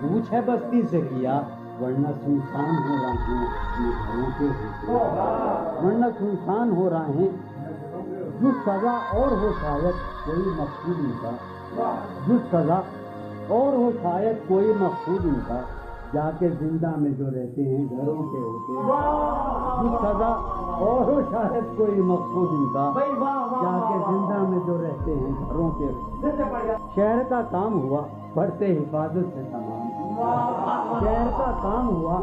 پوچھ ہے بستی سے کیا، ورنہ سنسان ہو رہے ہیں اپنے گھروں کے ہوتے، ورنہ سنسان ہو رہے ہیں، جو سزا اور ہو شاید کوئی مقصود ان کا، جو سزا اور ہو شاید کوئی مقصود ان کا، جا کے زندہ میں جو رہتے ہیں گھروں کے ہوتے، جو سزا اور ہو شاید کوئی مقصود ان کا، جا کے زندہ میں جو رہتے ہیں گھروں کے ہوتے، شہر کا کام ہوا پڑھتے حفاظت سے تمام، شہر کا کام ہوا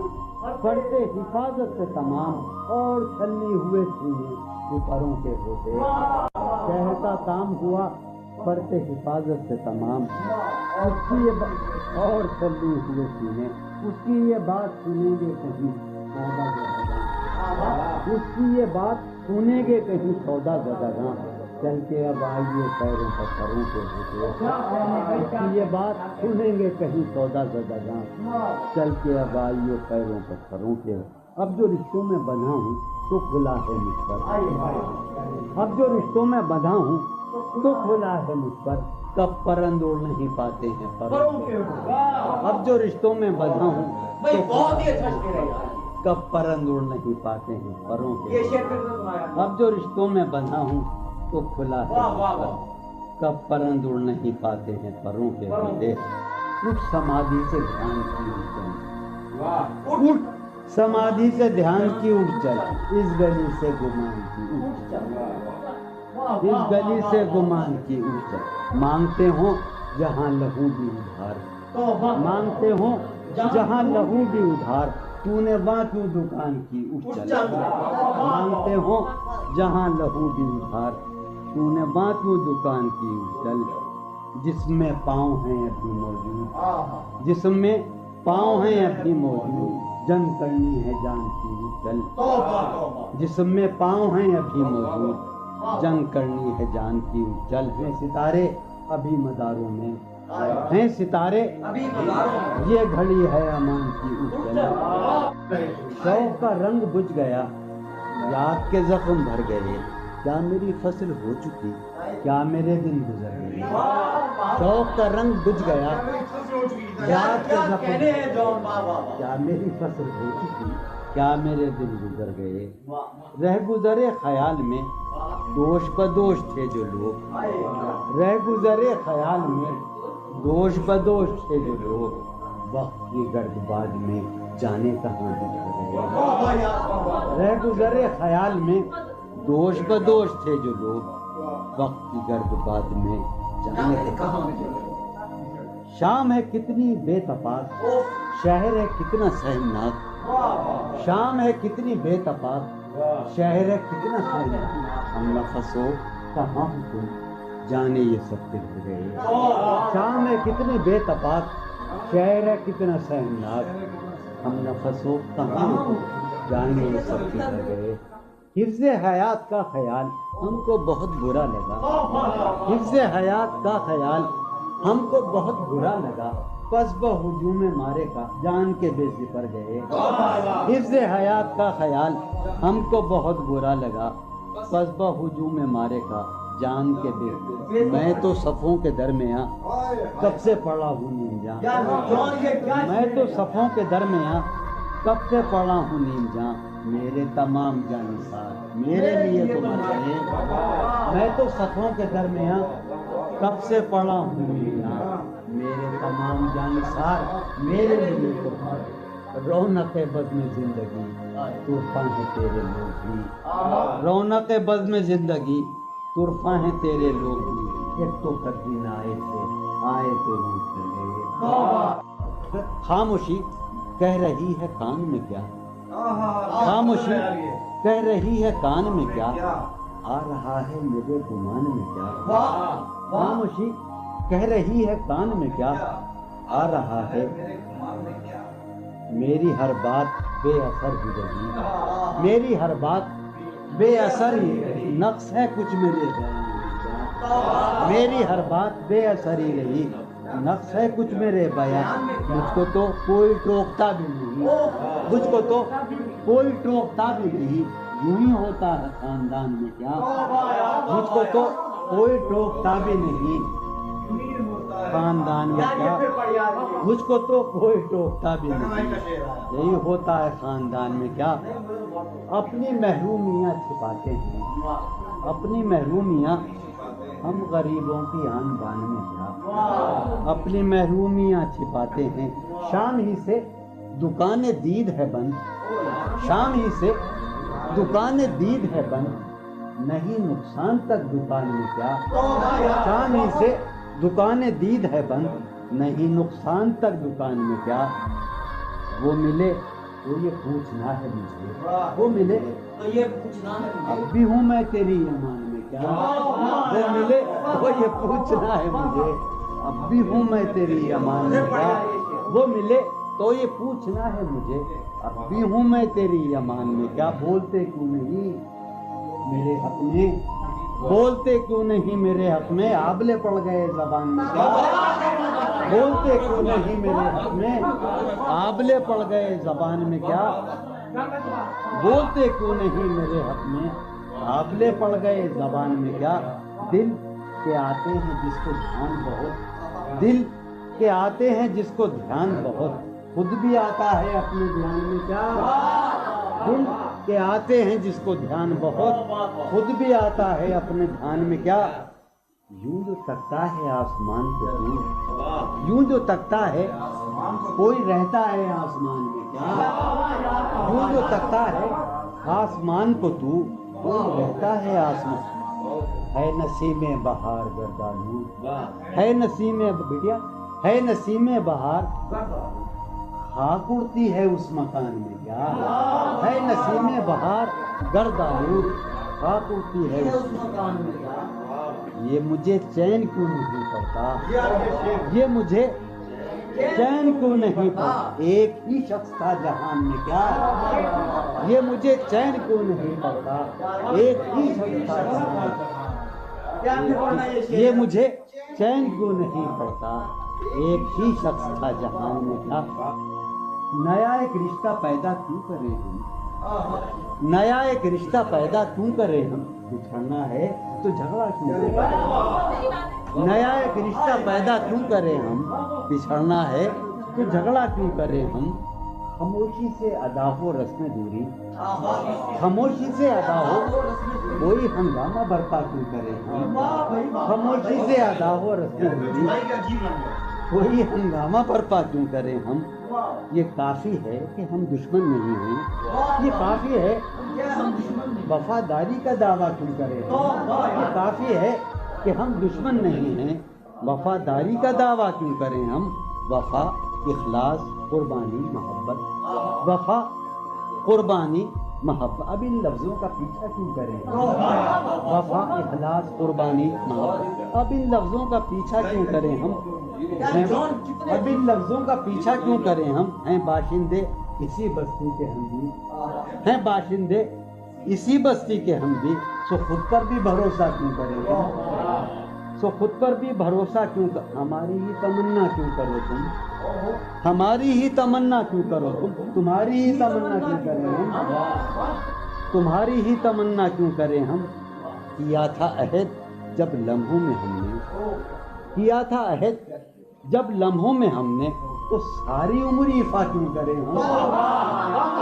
پڑھتے حفاظت سے تمام، اور چھلنی ہوئے سینے اوپروں کے ہوتے، شہر کا کام ہوا پڑھتے حفاظت سے تمام، اس کی یہ اور چھلنی ہوئے سینے، اس کی یہ بات سنیں گے کہیں سودا زدگاں، اس کی یہ بات سنیں گے کہیں سودا زدگاں، چل کے اب آئیے پیروں پر سروں کے ہوتے، اس کی یہ بات سنیں گے کہیں سودا زدگاں، چل کے اب آئیے پیروں پر سروں کے، اب جو رشتوں میں بندھا ہوں تو کھلا ہے مجھ پر، اب جو رشتوں میں بندھا ہوں تو کھلا ہے مجھ پر، کب پرند اڑ نہیں پاتے ہیں پروں کے، اب جو رشتوں میں بندھا ہوں تو کب پرند اڑ نہیں پاتے ہیں پروں کے، اب جو رشتوں میں بندھا ہوں تو کھلا ہے مجھ پر، کب پرند اڑ نہیں پاتے ہیں پروں کے ہوتے، اٹھ سمادھی سے دھیان کی اٹھ چل، اٹھ سمادھی سے دھیان کی اٹھ چل، اس گلی سے گمان کی اٹھ چل، اس گلی سے گمان کی اٹھ چل، مانگتے ہوں جہاں لہو بھی ادھار، مانگتے ہوں جہاں لہو بھی ادھار، تو نے وہاں کیوں دکان کی اٹھ چل، مانگتے ہوں جہاں لہو بھی ادھار، تو نے وہاں کیوں دکان کی اٹھ چل، جس میں پاؤں ہیں ابھی موجود، جس میں پاؤں ہیں ابھی موجود، جنگ کرنی ہے جان کی اٹھ چل، جس میں پاؤں ہیں ابھی موجود، جنگ کرنی ہے جان کی اٹھ چل، ہیں ستارے ابھی مداروں میں، ہیں ستارے یہ گھڑی ہے امان کی اٹھ چل، شوق کا رنگ بجھ گیا، یاد کے زخم بھر گئے، کیا میری فصل ہو چکی، کیا میرے دن گزر گئے، شوق کا رنگ بجھ گیا، یاد کے زخم، کیا میری فصل ہو چکی، کیا میرے دن گزر گئے، رہ گزرے خیال میں دوش بدوش تھے جو لوگ، رہ گزرے خیال میں دوش بدوش تھے جو لوگ، وقت کی گرد باد میں جانے کہاں بچھڑ گئے، رہ گزرے خیال میں دوش بدوش تھے جو لوگ، وقت کی گرد باد میں جانے کہاں بچھڑ گئے، شام ہے کتنی بے تپاک، شہر ہے کتنا سہمناک، شام ہے کتنی بے تپاک، شہر ہے کتنا سہمناک، ہم نفس ہو کہاں ہو تم جانے یہ سب بچھڑ گئے، شام ہے کتنی بے تپاک، شہر ہے کتنا سہمناک، ہم نفس ہو کہاں ہو جانے یہ سب بچھڑ گئے، حفظ حیات کا خیال ہم کو بہت برا لگا، حفظ حیات کا خیال ہم کو بہت برا لگا، پس بہجوم مارے کا جان کے بے زپر گئے، حفظ حیات کا خیال ہم کو بہت برا لگا، پس بہجوم مارے کا جان کے بے، میں تو صفوں کے درمیان کب سے پڑا ہوں نیم جاں، میں تو صفوں کے درمیان کب سے پڑا ہوں نیم جاں، میرے تمام جانثار میرے لیے تو مر گئے، میں تو صفوں کے درمیان کب سے پڑا ہوں نیم جاں، میرے تمام جانثار میرے لیے تو مر گئے، رونق بزم زندگی طرفہ ہے تیرے لوگ بھی، رونق بزم زندگی طرفہ ہیں تیرے لوگ بھی، ایک تو کدی نہ آئے تھے آئے تو روٹ چلے، خاموشی کہہ رہی ہے کان میں کیا، خاموشی کہہ رہی ہے کان میں کیا، آ رہا ہے میرے گمان میں کیا، خاموشی کہہ رہی ہے کان میں کیا، آ رہا ہے میری ہر بات بے اثر ہی رہی، میری ہر بات بے اثر ہی رہی، نقص ہے کچھ میرے بیان میں کیا، میری ہر بات بے اثر ہی رہی، نقص ہے کچھ میرے بیان، مجھ کو تو کوئی ٹوکتا بھی نہیں، مجھ کو تو کوئی ٹوکتا بھی نہیں، یوں ہی ہوتا ہے خاندان میں کیا، مجھ کو تو کوئی ٹوکتا بھی نہیں خاندان میں کیا، مجھ کو تو کوئی ٹوکتا بھی نہیں، یہی ہوتا ہے خاندان میں کیا، اپنی محرومیاں چھپاتے ہیں، اپنی محرومیاں ہم غریبوں کی آن بان میں کیا، اپنی محرومیاں چھپاتے ہیں، شام ہی سے دکان دید ہے بند، شام ہی سے دکان دید ہے بند، نہیں نقصان تک دکان میں کیا، شام ہی سے دکان دید ہے بند، نہیں نقصان تک دکان میں کیا، وہ ملے تو یہ پوچھنا ہے مجھے، وہ ملے تو یہ پوچھنا ہے مجھے، اب بھی ہوں میں تیری امان میں کیا، وہ ملے تو یہ پوچھنا ہے مجھے، اب بھی ہوں میں تیری امان میں کیا، وہ ملے تو یہ پوچھنا ہے مجھے، اب بھی ہوں میں تیری امان میں کیا، بولتے کیوں نہیں میرے حق میں، بولتے کیوں نہیں میرے حق میں، آبلے پڑ گئے زبان میں کیا، بولتے کیوں نہیں میرے حق میں، آبلے پڑ گئے زبان میں کیا، بولتے کیوں نہیں میرے حق میں، آبلے پڑ گئے زبان میں کیا، دل کے آتے ہیں جس کو دھیان بہت، دل کے آتے ہیں جس کو دھیان بہت، خود بھی آتا ہے اپنے دھیان میں کیا، دل کے آتے ہیں جس کو دھیان بہت، خود بھی آتا ہے اپنے دھیان میں کیا، یوں جو تکتا ہے آسمان کو تو، یوں جو تکتا ہے کوئی رہتا ہے آسمان میں کیا، یوں جو تکتا ہے آسمان کو تو کوئی رہتا ہے آسمان، ہے نسیم بہار گردالو، ہے نسیم بیٹیا، ہے نسیم بہار خاک اڑتی ہے اس مکان میں کیا، ہے نسیم بہار گرد آلود خاک اڑتی ہے اس مکان میں کیا، یہ مجھے چین کیوں نہیں پڑتا، یہ مجھے چین کیوں نہیں پڑتا، ایک ہی شخص تھا جہان میں کیا، یہ مجھے چین کیوں نہیں پڑتا، ایک ہی شخص تھا جہان میں، یہ مجھے چین کیوں نہیں پڑتا، ایک ہی شخص تھا جہان میں کیا، نیا ایک رشتہ پیدا کیوں کریں ہم، نیا ایک رشتہ پیدا کیوں کریں ہم، بچھڑنا ہے تو جھگڑا کیوں کریں؟ نیا ایک رشتہ پیدا کیوں کریں ہم؟ بچھڑنا ہے تو جھگڑا کیوں کریں ہم؟ خاموشی سے ادا ہو رسم دوری، خاموشی سے ادا ہو، کوئی ہنگامہ برپا کیوں کریں ہم؟ خاموشی سے ادا ہو رسم دوری، کوئی ہنگامہ برپا کیوں کریں ہم؟ یہ کافی ہے کہ ہم دشمن نہیں ہیں، یہ کافی ہے وفاداری کا دعویٰ کیوں کریں ہم؟ یہ کافی ہے کہ ہم دشمن نہیں ہیں، وفاداری کا دعویٰ کیوں کریں ہم؟ وفا، اخلاص، قربانی، محبت، وفا، قربانی، محبت، اب ان لفظوں کا پیچھا کیوں کریں ہم؟ وفا، اخلاص، قربانی، محبت، اب ان لفظوں کا پیچھا کیوں کریں ہم؟ اب ان لفظوں کا پیچھا کیوں کریں ہم؟ ہیں باشندے اسی بستی کے ہم بھی، ہیں باشندے اسی بستی کے ہم بھی، سو خود پر بھی بھروسہ کیوں کریں ہم؟ سو خود پر بھی بھروسہ کیوں کر، ہماری ہی تمنا کیوں کرو تم، ہماری ہی تمنا کیوں کرو تم، تمہاری ہی تمنا کیوں کریں ہم، تمہاری ہی تمنا کیوں کریں ہم؟ کیا تھا عہد جب لمحوں میں ہم نے، کیا تھا عہد جب لمحوں میں ہم نے، تو ساری عمر ایفا کیوں کریں ہم؟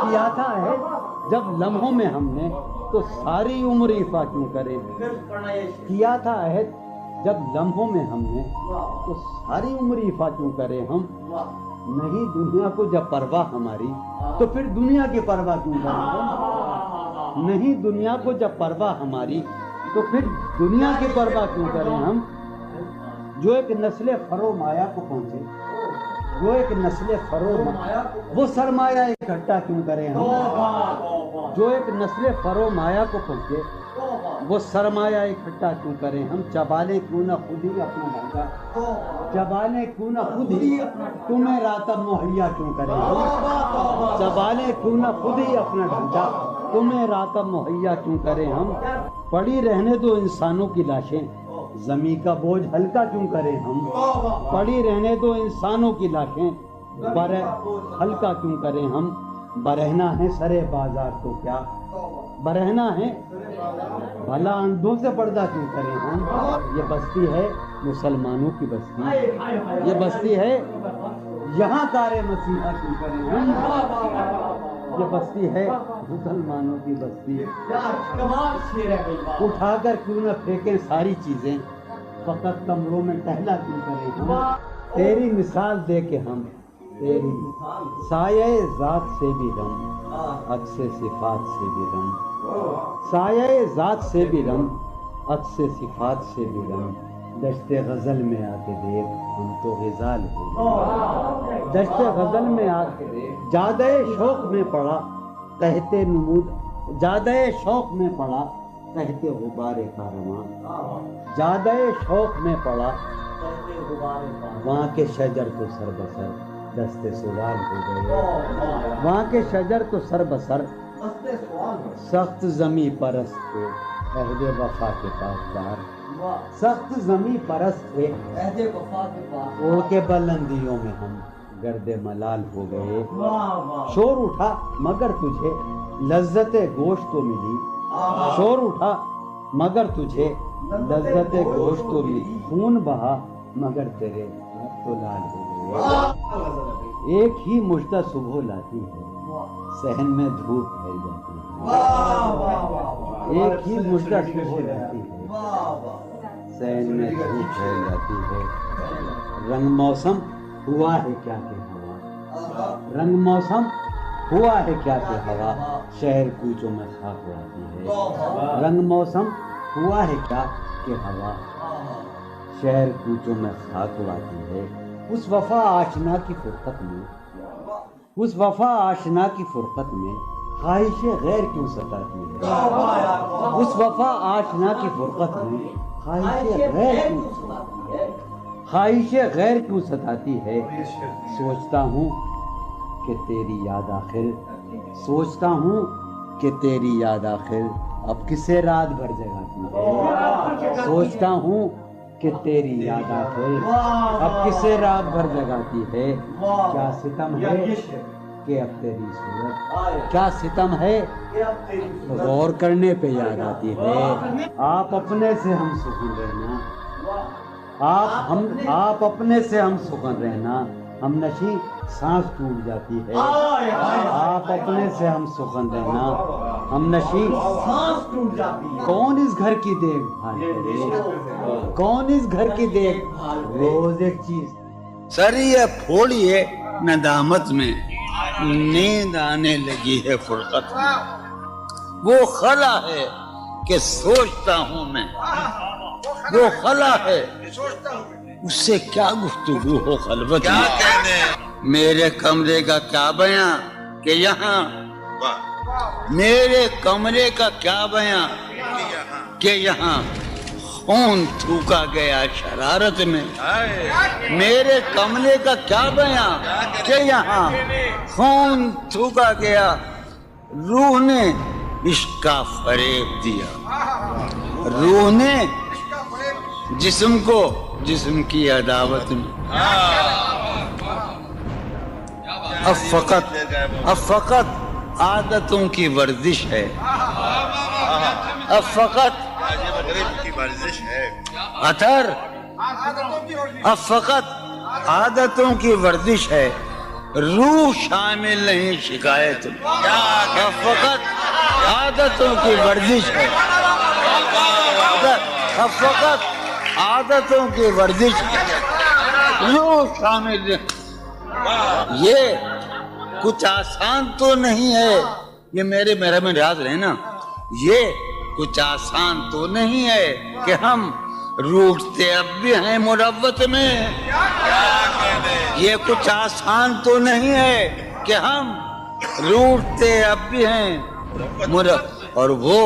کیا تھا عہد جب لمحوں میں ہم نے، تو ساری عمر ایفا کیوں کریں؟ کیا تھا عہد جب لمحوں میں ہم نے، تو ساری عمر ایفا کیوں کریں ہم؟ نہیں دنیا کو جب پرواہ ہماری، تو پھر دنیا کی پرواہ کیوں کریں ہم؟ نہیں دنیا کو جب پرواہ ہماری، تو پھر دنیا کی پرواہ کیوں کریں ہم؟ جو ایک نسل فرو مایا کو پہنچے، جو ایک نسل فرو مایا، وہ سرمایہ اکٹھا کیوں کریں ہم؟ جو ایک نسل فرو مایا کو پہنچے، وہ سرمایہ اکٹھا کیوں کریں ہم؟ چبالیں کیوں نہ خود ہی اپنا ڈھانچہ، چبالیں کیوں نہ خود ہی تمہیں راتب مہیا کیوں کریں ہم؟ چبالیں کیوں نہ خود ہی اپنا ڈھانچہ، تمہیں راتب مہیا کیوں کریں ہم؟ پڑی رہنے دو انسانوں کی لاشیں، زمین کا بوجھ ہلکا کیوں کریں ہم؟ پڑی رہنے دو انسانوں کی لاشیں، ہلکا کیوں کریں ہم؟ برہنا ہے سرے بازار تو کیا، برہنا ہے بھلا اندھوں سے پردہ کیوں کریں ہم؟ یہ بستی ہے مسلمانوں کی بستی، یہ بستی ہے یہاں کار مسیحا کیوں کریں ہم؟ یہ بستی ہے مسلمانوں کی بستی، اٹھا کر کیوں نہ پھینکیں ساری چیزیں، فقط کمروں میں ٹہلا کیوں کریں ہم؟ تیری مثال دے کے ہم، تیری سایہ ذات سے بھی رم، عکس صفات سے بھی رم، سایہ ذات سے بھی رم، عکس صفات سے بھی رم، دشت غزل میں آ کے دیکھ ہم تو غزال ہو گئے، دشت غزل میں آ کے دیکھ، جادہ شوق میں پڑا کہتے نمود، جادہ شوق میں پڑا کہتے غبار کارواں، جادہ شوق میں پڑا وہاں کے شجر تو سر بسر دست سوال ہو گئے، وہاں کے شجر تو سر بسر سخت زمیں پرست تھے عہد وفا کے پاسدار، سخت زمیں پرست تھے عہد وفا کے پاسدار، اڑ کے بلندیوں میں ہم گرد ملال ہو گئے، شور اٹھا مگر تجھے لذت گوشت تو ملی، شور اٹھا مگر تجھے لذت گوشت تو ملی، خون بہا مگر تیرے تو لال ہو گئے، ایک ہی مژدہ صبح لاتی ہے صحن میں دھوپ پھیل جاتی ہے، ایک ہی مژدہ صبح لاتی ہے صحن میں دھوپ پھیل جاتی ہے، رنگ موسم ہوا ہے کیا کہ ہوا، رنگ موسم ہوا ہے کیا کہ ہوا شہر کوچوں میں خاک اڑاتی ہے، رنگ موسم ہوا ہے کیا کہ ہوا شہر کوچوں میں خاک اڑاتی ہے، اس وفا آشنا کی فرقت میں، اس وفا آشنا کی فرقت میں خواہش غیر کیوں ستاتی ہے، اس وفا آشنا کی فرقت میں خواہش غیر کیوں ستاتی ہے، خواہش غیر کیوں ستاتی ہے، سوچتا ہوں کہ تیری یاد آخر، سوچتا ہوں کہ تیری یاد آخر اب کسے رات بھر جگاتی ہے، سوچتا ہوں کہ تیری یاد آخر اب کسے رات بھر جگاتی ہے، کیا ستم ہے، کہ اب تیری صورت کیا ستم ہے غور کرنے پہ یاد آتی ہے. آپ اپنے سے ہم سکون رہنا, آپ اپنے سے ہم سکون رہنا, ہم نشی سانس ٹوٹ جاتی ہے. آپ اپنے سے ہم سکون رہنا, ہم نشی سانس ٹوٹ جاتی ہے. کون اس گھر کی دیکھ بھال کرے, کون اس گھر کی دیکھ بھال, روز ایک چیز سر یہ پھوڑیے ندامت میں, نیند آنے لگی ہے فرقت میں. وہ خلا ہے کہ سوچتا ہوں میں, وہ خلا ہے اس سے کیا گفتگو ہو خلوت میں. میرے کمرے کا کیا بیاں کہ یہاں, میرے کمرے کا کیا بیاں کہ یہاں خون تھوکا گیا شرارت میں. میرے کمرے کا کیا بیاں کہ یہاں خون تھوکا گیا, روح نے عشق کا فریب دیا, روح نے جسم کو جسم کی عداوت میں. اب فقط عادتوں کی ورزش ہے, اب فقط اثر, اب فقط عادتوں کی ورزش ہے, روح شامل نہیں شکایت میں. اب فقط عادتوں کی ورزش ہے, اب فقط عادتوں کی ورزش ہے, روح شامل نہیں. یہ کچھ آسان تو نہیں ہے, یہ میرے میں ریاض رہے نا, یہ کچھ آسان تو نہیں ہے کہ ہم روٹتے اب بھی ہیں مروت میں. یہ کچھ آسان تو نہیں ہے کہ ہم روٹتے اب بھی ہیں مروت. اور وہ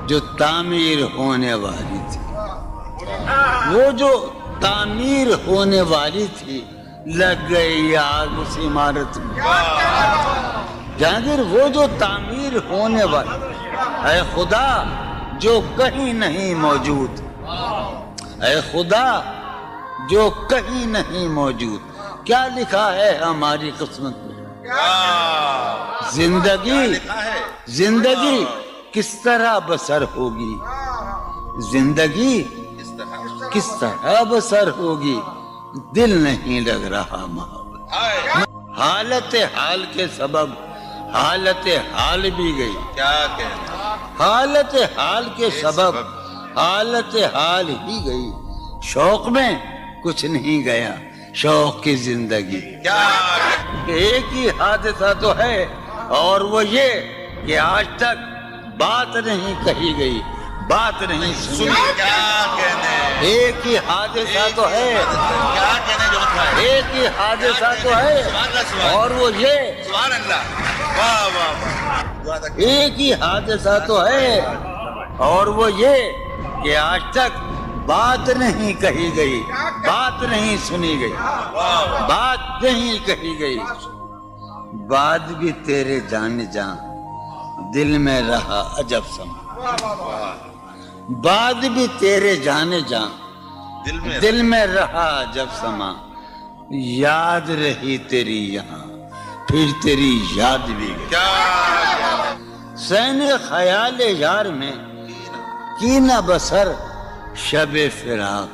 جو تعمیر ہونے والی تھی, وہ جو تعمیر ہونے والی تھی, لگ گئی آگ اس عمارت میں. جہانگیر وہ جو تعمیر ہونے والی, اے خدا جو کہیں نہیں موجود, اے خدا جو کہیں نہیں موجود, کیا لکھا ہے ہماری قسمت میں. زندگی کس طرح بسر ہوگی, زندگی کس طرح بسر ہوگی, دل نہیں لگ رہا محبت. حالت حال کے سبب حالت حال بھی گئی, حالت حال کے سبب حالت حال ہی گئی. شوق میں کچھ نہیں گیا, شوق کی زندگی. ایک ہی حادثہ تو ہے اور وہ یہ کہ آج تک بات نہیں کہی گئی, بات نہیں سنی. ایک ہی حادثہ تو ہے, ایک ہی حادثہ تو ہے اور وہ یہ, ایک ہی حادثہ تو ہے اور وہ یہ کہ آج تک بات نہیں کہی گئی, بات نہیں سنی گئی, بات نہیں کہی گئی. بات بھی تیرے جان جان دل میں رہا عجب سما, بات بھی تیرے جانے جان دل میں رہا عجب سما. یاد رہی تیری یہاں پھر تیری یاد بھی گئی. سین خیال یار میں کی نہ بسر شب فراق,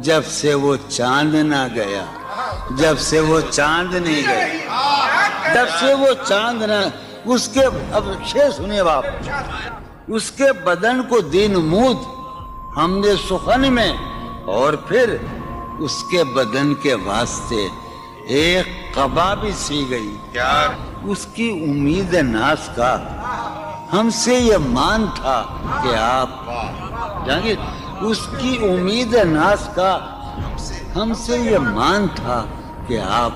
جب سے وہ چاند نہ گیا, جب سے وہ چاند نہیں گیا, جب سے وہ چاند نہ. اس کے اب شعر سنیے باپ, اس کے بدن کو دین مود ہم نے سخن میں, اور پھر اس کے بدن کے واسطے ایک قبا بھی سی گئی. اس کی امید ناز کا ہم سے یہ مان تھا کہ آپ جانگیر, اس کی امید ناز کا ہم سے یہ مان تھا کہ آپ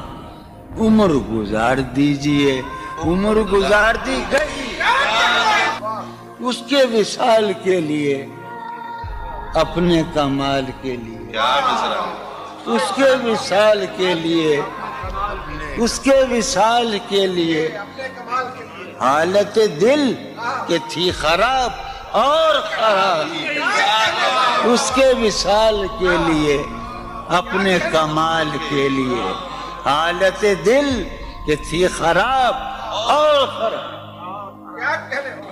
عمر گزار دیجئے. عمر گزار دی گئی اس کے وصال کے لیے, اپنے کمال کے لیے, اس کے وصال کے لیے, اس کے وصال کے لیے. حالت دل کہ تھی خراب اور خراب, اس کے وصال کے لیے, اپنے کمال کے لیے. حالت دل کہ تھی خراب اور خراب. کیا کہنے